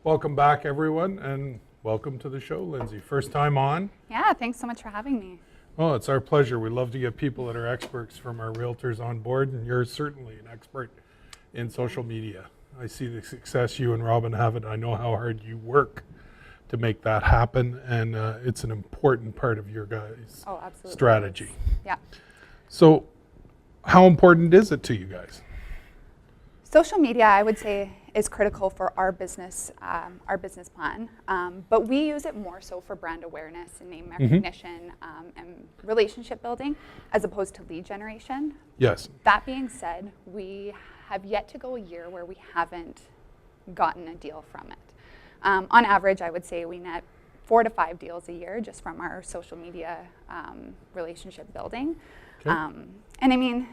Welcome back, everyone, and welcome to the show, Lindsay. First time on. Yeah, thanks so much for having me. Well, it's our pleasure. We love to get people that are experts from our realtors on board, and you're certainly an expert in social media. I see the success you and Robin have it. I know how hard you work to make that happen, and it's an important part of your guys' strategy. Yeah. So, how important is it to you guys? Social media, I would say, is critical for our business plan, but we use it more so for brand awareness and name recognition and relationship building, as opposed to lead generation. Yes. That being said, we have yet to go a year where we haven't gotten a deal from it. On average, I would say we net 4 to 5 deals a year just from our social media relationship building. Okay. And I mean,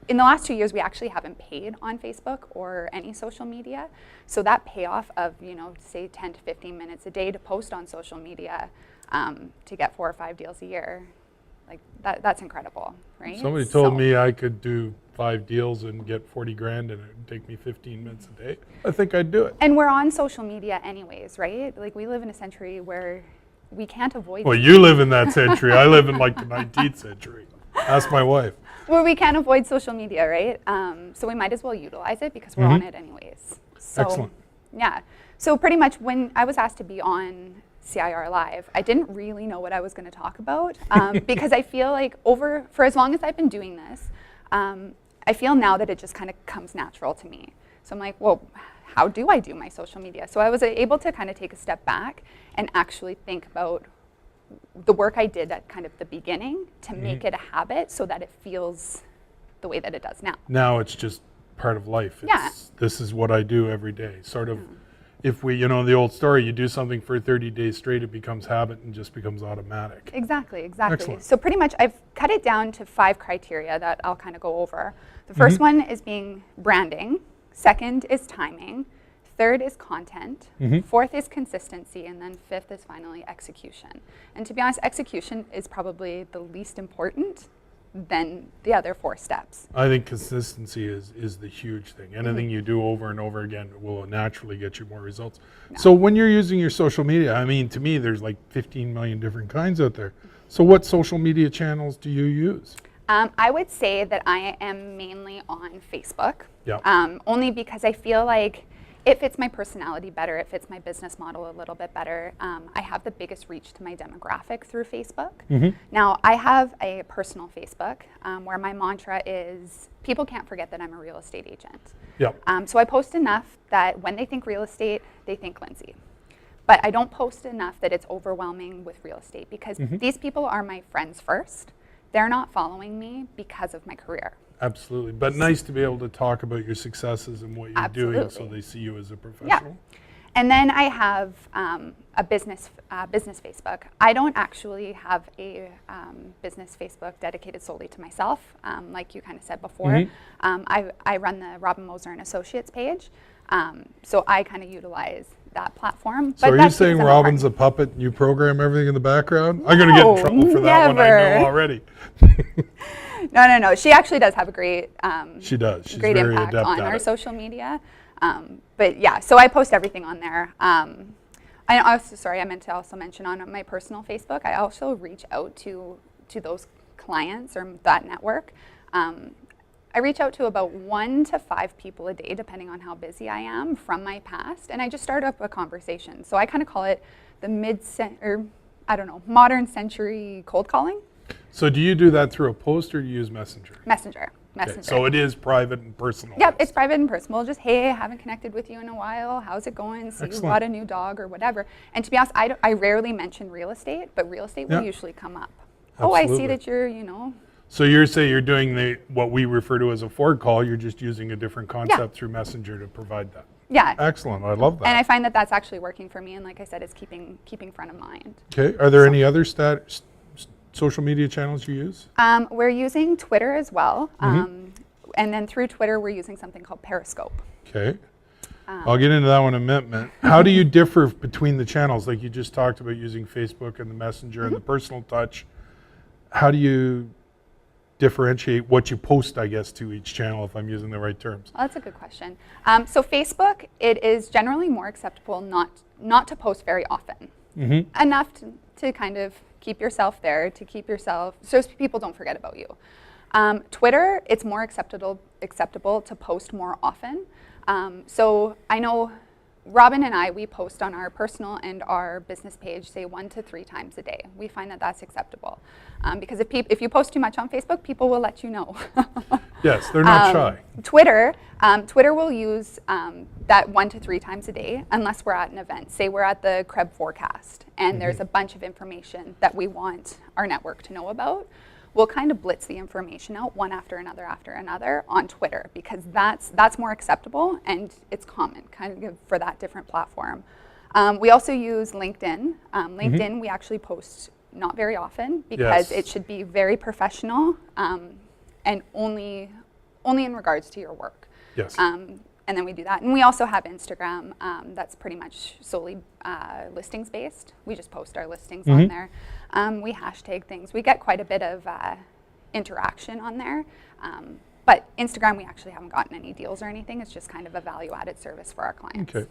in the last 2 years, we actually haven't paid on Facebook or any social media. So that payoff of, say 10 to 15 minutes a day to post on social media to get 4 or 5 deals a year, like that's incredible, right? Somebody told me I could do 5 deals and get 40 grand and it would take me 15 minutes a day. I think I'd do it. And we're on social media anyways, right? Like we live in a century where we can't avoid. Well, you live in that century. I live in like the 19th century. Ask my wife. Where we can't avoid social media, right? So we might as well utilize it because we're on it anyways. So, excellent. Yeah. So pretty much when I was asked to be on CIR Live, I didn't really know what I was going to talk about because I feel like for as long as I've been doing this, I feel now that it just kind of comes natural to me. So I'm like, well, how do I do my social media? So I was able to kind of take a step back and actually think about the work I did at kind of the beginning to make it a habit so that it feels the way that it does now. Now it's just part of life. This is what I do every day. Sort of, if we, the old story, you do something for 30 days straight, it becomes habit and just becomes automatic. Exactly. Excellent. So pretty much I've cut it down to 5 criteria that I'll kind of go over. The first one is being branding. Second is timing. Third is content, fourth is consistency, and then fifth is finally execution. And to be honest, execution is probably the least important than the other 4 steps. I think consistency is the huge thing. Anything you do over and over again will naturally get you more results. No. So when you're using your social media, I mean, to me, there's like 15 million different kinds out there. So what social media channels do you use? I would say that I am mainly on Facebook, yeah. Only because I feel like it fits my personality better, it fits my business model a little bit better. I have the biggest reach to my demographic through Facebook. Now, I have a personal Facebook where my mantra is, people can't forget that I'm a real estate agent. Yep. So I post enough that when they think real estate, they think Lindsay. But I don't post enough that it's overwhelming with real estate because these people are my friends first. They're not following me because of my career. Absolutely, but nice to be able to talk about your successes and what you're doing so they see you as a professional. Yeah. And then I have a business Facebook. I don't actually have a business Facebook dedicated solely to myself, like you kind of said before. I run the Robin Moser and Associates page, so I kind of utilize that platform. So are you saying Robin's a puppet and you program everything in the background? I'm going to get in trouble for that one, I know already. No. She actually does have a great she does. She's great very impact adept on at our it. social media. But yeah, so I post everything on there. I also, sorry, I meant to also mention on my personal Facebook, I also reach out to those clients or that network. I reach out to about 1 to 5 people a day, depending on how busy I am from my past, and I just start up a conversation. So I kind of call it the modern century cold calling. So do you do that through a post or do you use Messenger? Messenger. Okay, so it is private and personal. Yep, it's private and personal. Just, hey, I haven't connected with you in a while. How's it going? So you bought a new dog or whatever. And to be honest, I rarely mention real estate, but real estate will usually come up. Absolutely. Oh, I see that you're, So you're saying you're doing what we refer to as a forward call. You're just using a different concept through Messenger to provide that. Yeah. Excellent. I love that. And I find that that's actually working for me. And like I said, it's keeping front of mind. Okay. Are there any other social media channels you use? We're using Twitter as well. And then through Twitter, we're using something called Periscope. Okay. I'll get into that one in a minute. How do you differ between the channels? Like you just talked about using Facebook and the Messenger and the personal touch. How do you differentiate what you post, I guess, to each channel, if I'm using the right terms? Well, that's a good question. So Facebook, it is generally more acceptable not to post very often. Enough to kind of keep yourself there, so people don't forget about you. Twitter, it's more acceptable to post more often. So I know Robin and I, we post on our personal and our business page, say 1 to 3 times a day. We find that that's acceptable. Because if you post too much on Facebook, people will let you know. Yes, they're not shy. Twitter will use that 1 to 3 times a day, unless we're at an event. Say we're at the Krebs Forecast, and there's a bunch of information that we want our network to know about. We'll kind of blitz the information out one after another on Twitter, because that's more acceptable and it's common kind of for that different platform. We also use LinkedIn. LinkedIn, we actually post not very often because it should be very professional and only in regards to your work. Yes. And then we do that. And we also have Instagram that's pretty much solely listings based. We just post our listings on there. We hashtag things. We get quite a bit of interaction on there. But Instagram, we actually haven't gotten any deals or anything. It's just kind of a value-added service for our clients. Okay.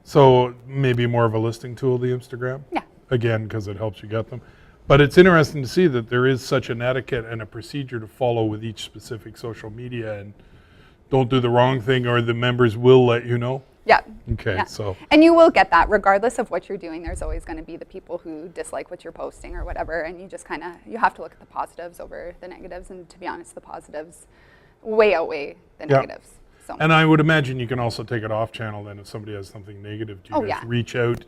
So maybe more of a listing tool, the Instagram? Yeah. Again, because it helps you get them. But it's interesting to see that there is such an etiquette and a procedure to follow with each specific social media, and don't do the wrong thing or the members will let you know. Yeah. Okay, yeah. so. And you will get that regardless of what you're doing. There's always going to be the people who dislike what you're posting or whatever, and you just kind of, you have to look at the positives over the negatives, and to be honest, the positives way outweigh the negatives. So. And I would imagine you can also take it off channel then if somebody has something negative. Do you guys reach out?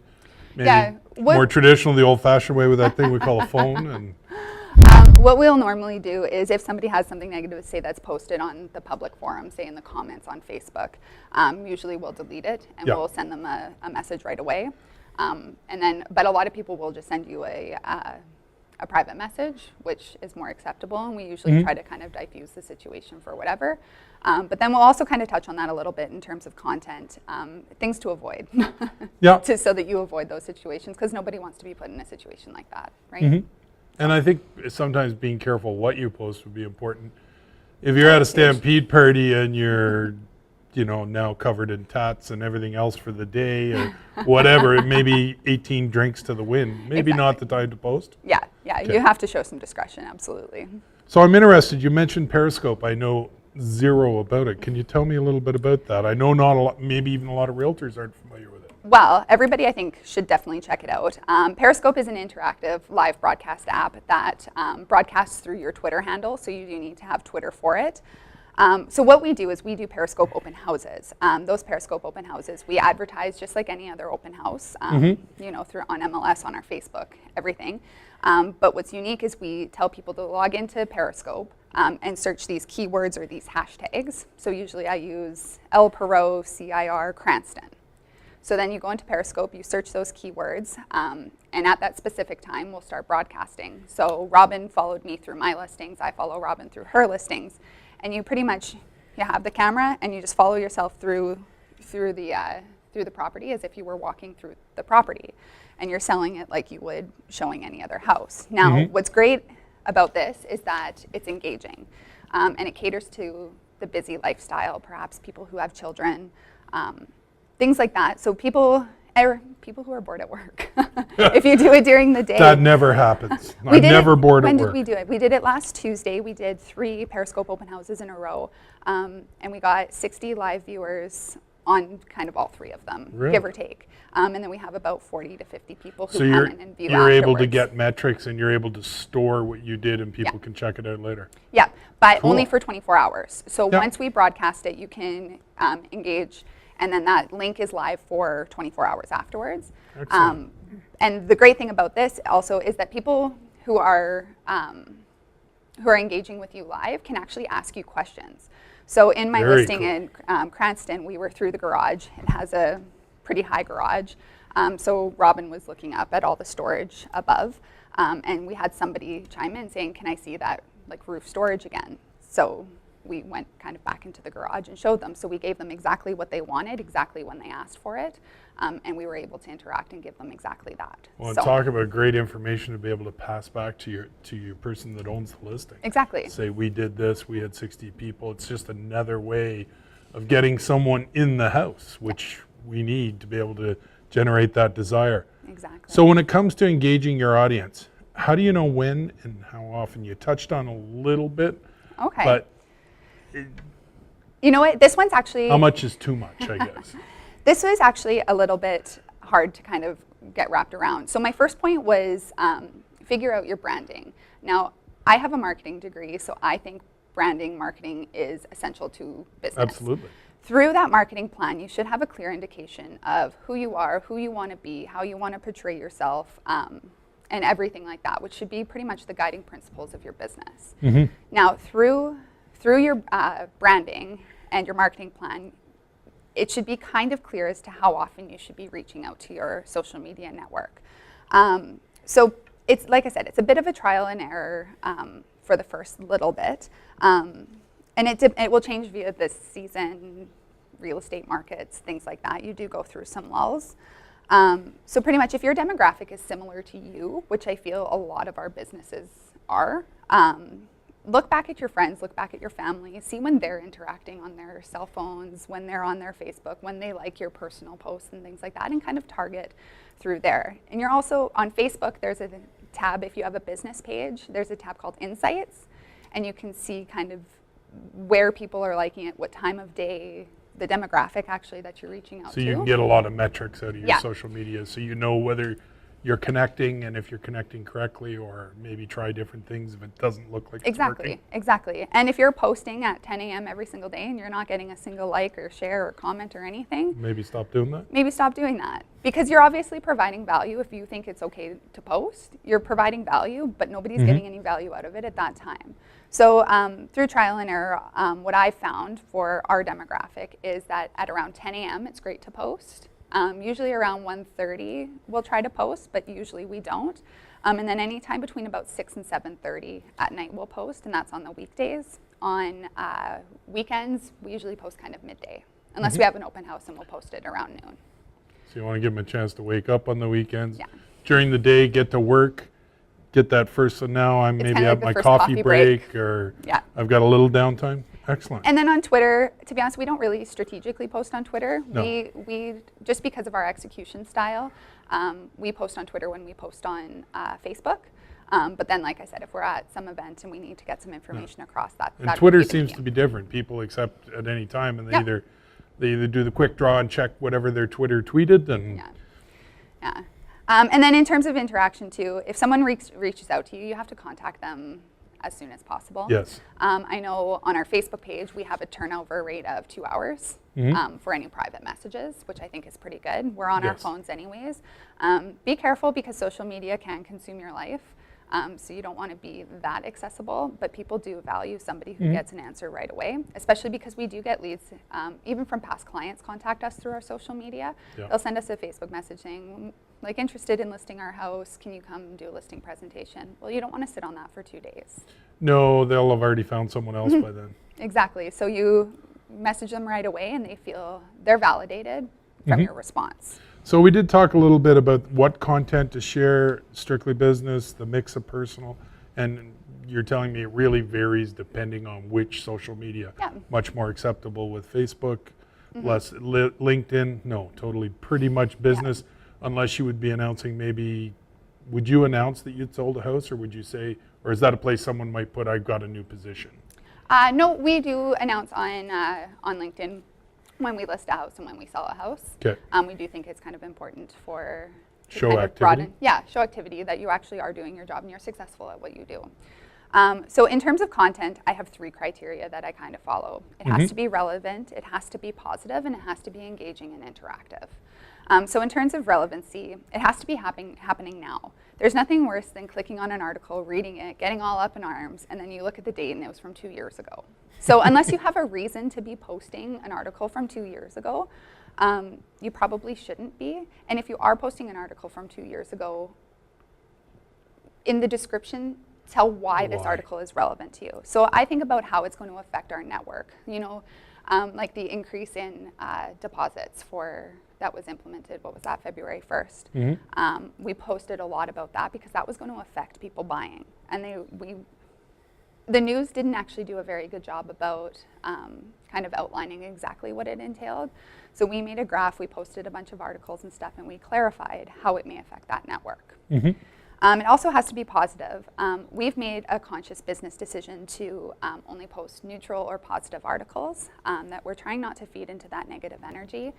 Maybe more traditional, the old-fashioned way with that thing we call a phone? And what we'll normally do is if somebody has something negative to say that's posted on the public forum, say in the comments on Facebook, usually we'll delete it and we'll send them a message right away. But a lot of people will just send you a private message, which is more acceptable, and we usually try to kind of diffuse the situation for whatever. But then we'll also kind of touch on that a little bit in terms of content, things to avoid, so that you avoid those situations, because nobody wants to be put in a situation like that, right? And I think sometimes being careful what you post would be important. If you're at a stampede party and you're, now covered in tats and everything else for the day or whatever, maybe 18 drinks to the wind, maybe not the time to post. Yeah, you have to show some discretion, absolutely. So I'm interested, you mentioned Periscope. I know zero about it. Can you tell me a little bit about that? I know not a lot, maybe even a lot of realtors aren't familiar with it. Well, everybody I think should definitely check it out. Periscope is an interactive live broadcast app that broadcasts through your Twitter handle, so you do need to have Twitter for it. So what we do is we do Periscope open houses. Those Periscope open houses, we advertise just like any other open house, through on MLS, on our Facebook, everything. But what's unique is we tell people to log into Periscope and search these keywords or these hashtags. So usually I use El Perot, CIR, Cranston. So then you go into Periscope, you search those keywords, and at that specific time, we'll start broadcasting. So Robin followed me through my listings, I follow Robin through her listings, and you pretty much, you have the camera and you just follow yourself through the property as if you were walking through the property, and you're selling it like you would showing any other house. Now, what's great about this is that it's engaging, and it caters to the busy lifestyle, perhaps people who have children, things like that. So people who are bored at work. If you do it during the day. That never happens. I'm never bored at work. When did we do it? We did it last Tuesday. We did 3 Periscope open houses in a row. And we got 60 live viewers on kind of all 3 of them, give or take. And then we have about 40 to 50 people who come in and view afterwards. You're able to get metrics and you're able to store what you did and people can check it out later. Yeah, but only for 24 hours. So once we broadcast it, you can engage, and then that link is live for 24 hours afterwards. And the great thing about this also is that people who are engaging with you live can actually ask you questions. So in my listing in Cranston, we were through the garage. It has a pretty high garage. So Robin was looking up at all the storage above, and we had somebody chime in saying, can I see that like roof storage again? So we went kind of back into the garage and showed them. So we gave them exactly what they wanted, exactly when they asked for it, and we were able to interact and give them exactly that. Well, So- talk about great information to be able to pass back to your person that owns the listing. Exactly. Say, we did this, we had 60 people. It's just another way of getting someone in the house, which we need to be able to generate that desire. Exactly. So when it comes to engaging your audience, how do you know when and how often? You touched on a little bit, Okay. but You know what? This one's actually, how much is too much, I guess? this was actually a little bit hard to kind of get wrapped around. So my first point was figure out your branding. Now, I have a marketing degree, so I think branding, marketing is essential to business. Absolutely. Through that marketing plan, you should have a clear indication of who you are, who you want to be, how you want to portray yourself, and everything like that, which should be pretty much the guiding principles of your business. Mm-hmm. Now, through your branding and your marketing plan, it should be kind of clear as to how often you should be reaching out to your social media network. So it's, like I said, it's a bit of a trial and error for the first little bit. And it will change via this season, real estate markets, things like that. You do go through some lulls. So pretty much if your demographic is similar to you, which I feel a lot of our businesses are, look back at your friends, look back at your family, see when they're interacting on their cell phones, when they're on their Facebook, when they like your personal posts and things like that, and kind of target through there. And you're also on Facebook, there's a tab, if you have a business page, there's a tab called Insights, and you can see kind of where people are liking it, what time of day, the demographic actually that you're reaching out to. So you can get a lot of metrics out of your Yeah. social media, so you know whether you're connecting and if you're connecting correctly, or maybe try different things if it doesn't look like it's working. Exactly. And if you're posting at 10 a.m. every single day and you're not getting a single like or share or comment or anything, Maybe stop doing that. maybe stop doing that. Because you're obviously providing value. If you think it's okay to post, you're providing value, but nobody's getting any value out of it at that time. So through trial and error, what I've found for our demographic is that at around 10 a.m. it's great to post. Usually around 1:30 we'll try to post, but usually we don't. And then anytime between about 6 and 7:30 at night we'll post, and that's on the weekdays. On weekends, we usually post kind of midday, unless we have an open house and we'll post it around noon. So you want to give them a chance to wake up on the weekends. Yeah. During the day, get to work, get that first, so now I'm It's maybe kinda at like the my first coffee coffee break, or Yeah. I've got a little downtime. Excellent. And then on Twitter, to be honest, we don't really strategically post on Twitter. No. We just because of our execution style, we post on Twitter when we post on Facebook. But then, like I said, if we're at some event and we need to get some information across, that And that Twitter would be the seems medium. to be different. People accept at any time, and they Yeah. either do the quick draw and check whatever their Twitter tweeted, and Yeah. Yeah. And then in terms of interaction too, if someone reaches out to you, you have to contact them as soon as possible. yes. I know on our Facebook page, we have a turnover rate of 2 hours for any private messages, which I think is pretty good. We're on our Yes. phones anyways. Be careful because social media can consume your life. So you don't want to be that accessible, but people do value somebody who gets an answer right away, especially because we do get leads, even from past clients contact us through our social media. Yeah. They'll send us a Facebook message saying, like, interested in listing our house, can you come do a listing presentation? Well, you don't want to sit on that for 2 days. No, they'll have already found someone else by then. Exactly. So you message them right away and they feel they're validated from your response. So we did talk a little bit about what content to share, strictly business, the mix of personal, and you're telling me it really varies depending on which social media. Yeah. Much more acceptable with Facebook, less LinkedIn. No, totally pretty much business, unless you would be announcing maybe, would you announce that you'd sold a house, or would you say, or is that a place someone might put, I've got a new position? No, we do announce on LinkedIn when we list a house and when we sell a house. Okay. We do think it's kind of important to Show kind of activity? show activity that you actually are doing your job and you're successful at what you do. So in terms of content, I have 3 criteria that I kind of follow. It has to be relevant, it has to be positive, and it has to be engaging and interactive. So in terms of relevancy, it has to be happening now. There's nothing worse than clicking on an article, reading it, getting all up in arms, and then you look at the date and it was from 2 years ago. So unless you have a reason to be posting an article from 2 years ago, you probably shouldn't be. And if you are posting an article from 2 years ago, in the description, tell why this Why? article is relevant to you. So I think about how it's going to affect our network. You know, like the increase in deposits that was implemented, what was that, February 1st. We posted a lot about that because that was going to affect people buying. And the news didn't actually do a very good job about kind of outlining exactly what it entailed. So we made a graph, we posted a bunch of articles and stuff, and we clarified how it may affect that network. It also has to be positive. We've made a conscious business decision to only post neutral or positive articles, that we're trying not to feed into that negative energy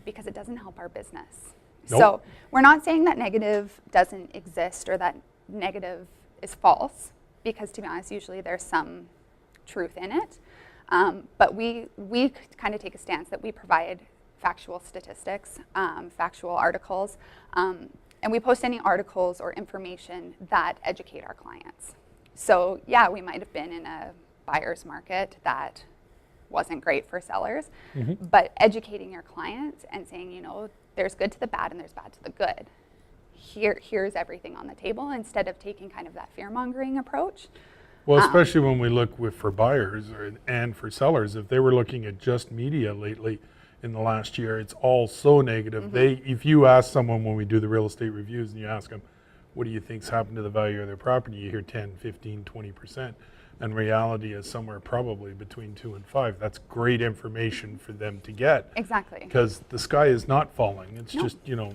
because it doesn't help our business. Nope. So we're not saying that negative doesn't exist or that negative is false, because to be honest, usually there's some truth in it. But we kind of take a stance that we provide factual statistics, factual articles, and we post any articles or information that educate our clients. So yeah, we might have been in a buyer's market that wasn't great for sellers, but educating your clients and saying, you know, there's good to the bad and there's bad to the good. Here's everything on the table, instead of taking kind of that fear-mongering approach. Well, especially when we look for buyers and for sellers, if they were looking at just media lately in the last year, it's all so negative. If you ask someone when we do the real estate reviews and you ask them, what do you think's happened to the value of their property? You hear 10, 15, 20%. And reality is somewhere probably between 2 and 5. That's great information for them to get. Exactly. Because the sky is not falling. It's just, you know,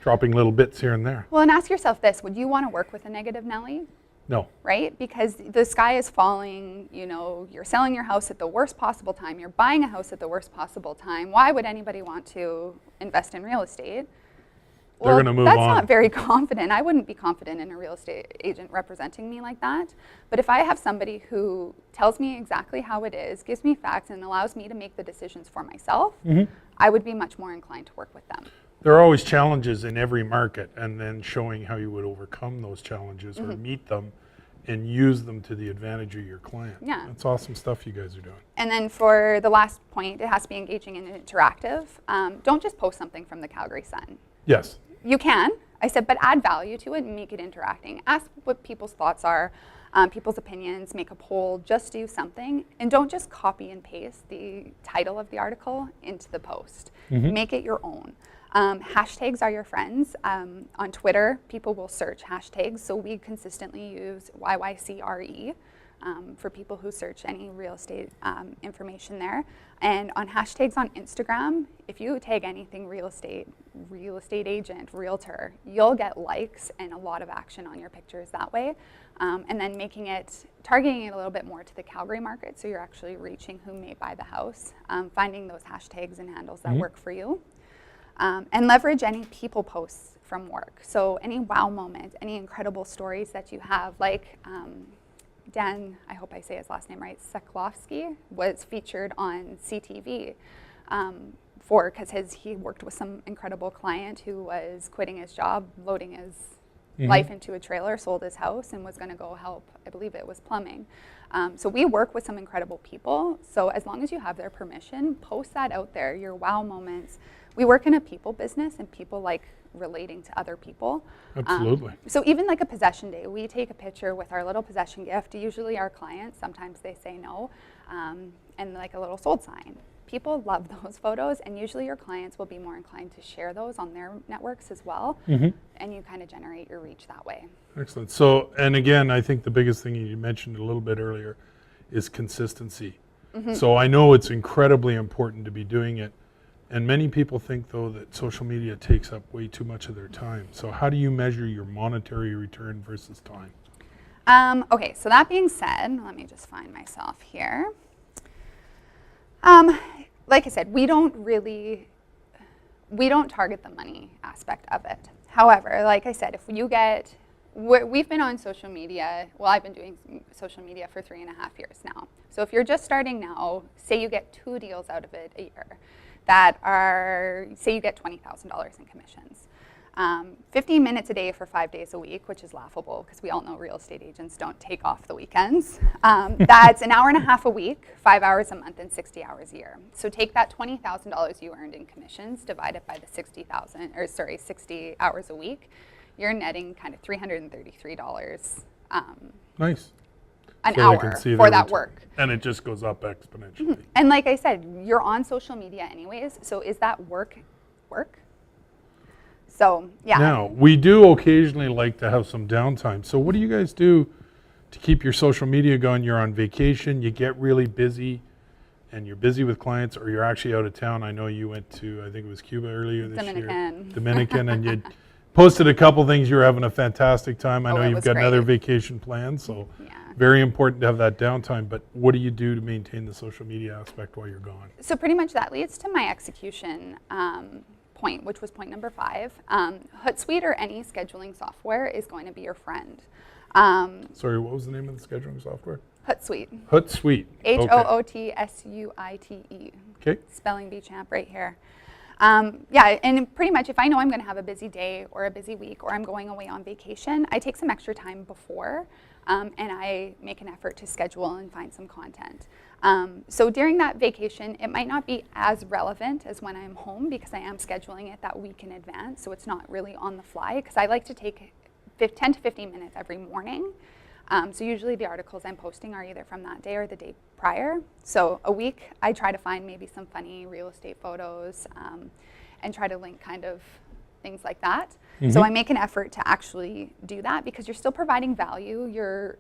dropping little bits here and there. Well, and ask yourself this, would you want to work with a negative Nelly? No. Right? Because the sky is falling, you know, you're selling your house at the worst possible time, you're buying a house at the worst possible time. Why would anybody want to invest in real estate? They're going to move that's on. Not very confident. I wouldn't be confident in a real estate agent representing me like that. But if I have somebody who tells me exactly how it is, gives me facts, and allows me to make the decisions for myself, I would be much more inclined to work with them. There are always challenges in every market, and then showing how you would overcome those challenges or meet them and use them to the advantage of your client. Yeah. That's awesome stuff you guys are doing. And then for the last point, it has to be engaging and interactive. Don't just post something from the Calgary Sun. Yes. You can, I said, but add value to it and make it interacting. Ask what people's thoughts are, people's opinions, make a poll, just do something. And don't just copy and paste the title of the article into the post. Make it your own. Hashtags are your friends. On Twitter, people will search hashtags, so we consistently use YYCRE for people who search any real estate information there. And on hashtags on Instagram, if you tag anything real estate agent, realtor, you'll get likes and a lot of action on your pictures that way. And then targeting it a little bit more to the Calgary market, so you're actually reaching who may buy the house, finding those hashtags and handles that work for you. And leverage any people posts from work. So any wow moments, any incredible stories that you have, like Dan, I hope I say his last name right, Seklowski, was featured on CTV because he worked with some incredible client who was quitting his job, loading his life into a trailer, sold his house, and was going to go help, I believe it was plumbing. So we work with some incredible people. So as long as you have their permission, post that out there, your wow moments. We work in a people business, and people like relating to other people. Absolutely. So even like a possession day, we take a picture with our little possession gift. Usually our clients, sometimes they say no, and like a little sold sign. People love those photos, and usually your clients will be more inclined to share those on their networks as well, and you kind of generate your reach that way. Excellent. So, and again, I think the biggest thing you mentioned a little bit earlier is consistency. So I know it's incredibly important to be doing it. And many people think, though, that social media takes up way too much of their time. So how do you measure your monetary return versus time? Okay, so that being said, let me just find myself here. Like I said, we don't target the money aspect of it. However, like I said, if you get, we've been on social media, well, I've been doing social media for 3.5 years now. So if you're just starting now, say you get 2 deals out of it a year that are, say you get $20,000 in commissions. 15 minutes a day for 5 days a week, which is laughable because we all know real estate agents don't take off the weekends. That's an hour and a half a week, 5 hours a month, and 60 hours a year. So take that $20,000 you earned in commissions, divide it by the 60 hours a week. You're netting kind of $333 Nice. an So they hour can see for their that return. work. And it just goes up exponentially. And like I said, you're on social media anyways, so is that work? So yeah. Now, we do occasionally like to have some downtime. So what do you guys do to keep your social media going? You're on vacation, you get really busy, and you're busy with clients, or you're actually out of town. I know you went to, I think it was Cuba earlier this year. Dominican, and you posted a couple things. You were having a fantastic time. I know it you've was got another great. vacation planned, so Yeah. very important to have that downtime. But what do you do to maintain the social media aspect while you're gone? So pretty much that leads to my execution point, which was point number 5. Hootsuite or any scheduling software is going to be your friend. Sorry, what was the name of the scheduling software? Hootsuite. Hootsuite. Hootsuite. Okay. Spelling bee champ right here. Yeah, and pretty much if I know I'm going to have a busy day or a busy week or I'm going away on vacation, I take some extra time before and I make an effort to schedule and find some content. So during that vacation, it might not be as relevant as when I'm home because I am scheduling it that week in advance, so it's not really on the fly because I like to take 10 to 15 minutes every morning. So usually the articles I'm posting are either from that day or the day prior. So a week, I try to find maybe some funny real estate photos and try to link kind of things like that. Mm-hmm. So I make an effort to actually do that because you're still providing value. You're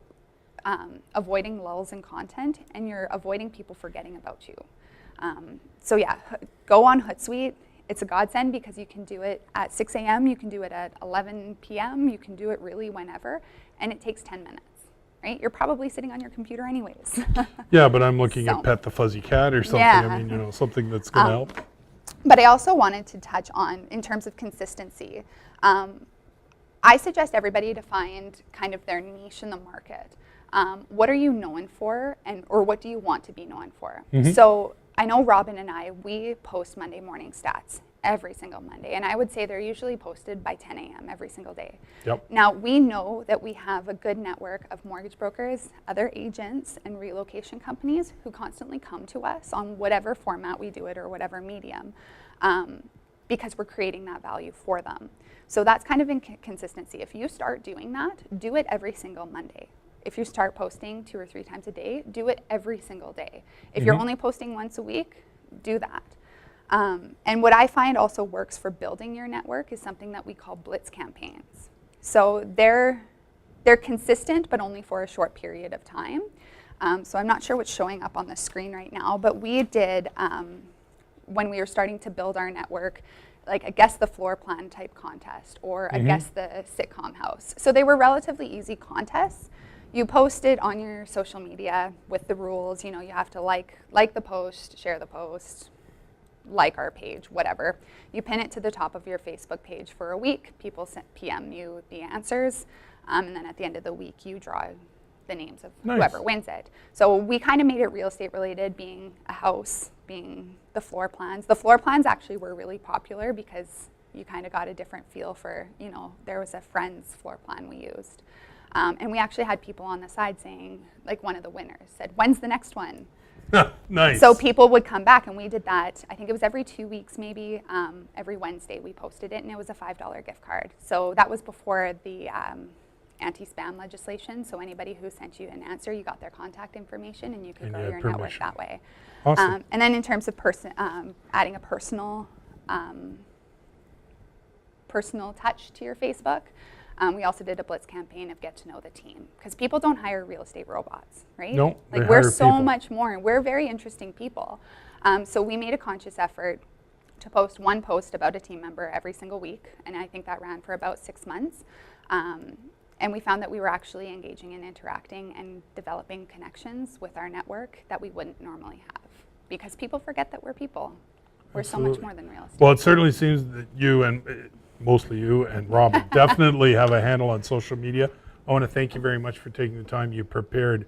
avoiding lulls in content and you're avoiding people forgetting about you. So yeah, go on Hootsuite. It's a godsend because you can do it at 6 a.m., you can do it at 11 p.m., you can do it really whenever, and it takes 10 minutes. Right? You're probably sitting on your computer anyways. Yeah, but I'm looking So. at Pet the Fuzzy Cat or something. Yeah. I mean, something that's going to help. But I also wanted to touch on, in terms of consistency, I suggest everybody to find kind of their niche in the market. What are you known for, or what do you want to be known for? Mm-hmm. So I know Robin and I, we post Monday morning stats every single Monday, and I would say they're usually posted by 10 a.m. every single day. Yep. Now, we know that we have a good network of mortgage brokers, other agents, and relocation companies who constantly come to us on whatever format we do it or whatever medium because we're creating that value for them. So that's kind of inconsistency. If you start doing that, do it every single Monday. If you start posting 2 or 3 times a day, do it every single day. If you're only posting once a week, do that. And what I find also works for building your network is something that we call blitz campaigns. So they're consistent, but only for a short period of time. So I'm not sure what's showing up on the screen right now, but we did, when we were starting to build our network, like a guess the floor plan type contest or a guess the sitcom house. So they were relatively easy contests. You post it on your social media with the rules. You have to like the post, share the post, like our page, whatever. You pin it to the top of your Facebook page for a week. People PM you the answers. And then at the end of the week, you draw the names of whoever wins it. So we kind of made it real estate related, being a house, being the floor plans. The floor plans actually were really popular because you kind of got a different feel for, there was a friend's floor plan we used. And we actually had people on the side saying, like one of the winners said, when's the next one? Nice. So people would come back, and we did that. I think it was every 2 weeks, maybe. Every Wednesday we posted it, and it was a $5 gift card. So that was before the anti-spam legislation. So anybody who sent you an answer, you got their contact information, and you could grow your network that way. Awesome. And then in terms of adding a personal touch to your Facebook, we also did a blitz campaign of get to know the team because people don't hire real estate robots, right? No, they like we're hire so people. much more, and we're very interesting people. So we made a conscious effort to post one post about a team member every single week, and I think that ran for about 6 months. And we found that we were actually engaging and interacting and developing connections with our network that we wouldn't normally have because people forget that we're people. We're Absolutely. so much more than real estate. Well, it certainly seems that you and mostly you and Robin definitely have a handle on social media. I want to thank you very much for taking the time. You prepared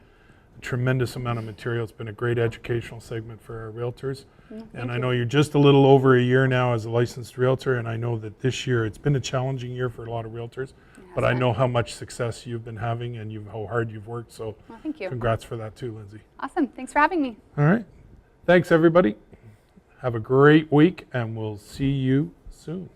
a tremendous amount of material. It's been a great educational segment for our realtors. And I know you're just a little over a year now as a licensed realtor, and I know that this year it's been a challenging year for a lot of realtors, but I know how much success you've been having and how hard you've worked. So Well, thank you. congrats for that too, Lindsay. Awesome. Thanks for having me. All right. Thanks, everybody. Have a great week, and we'll see you soon.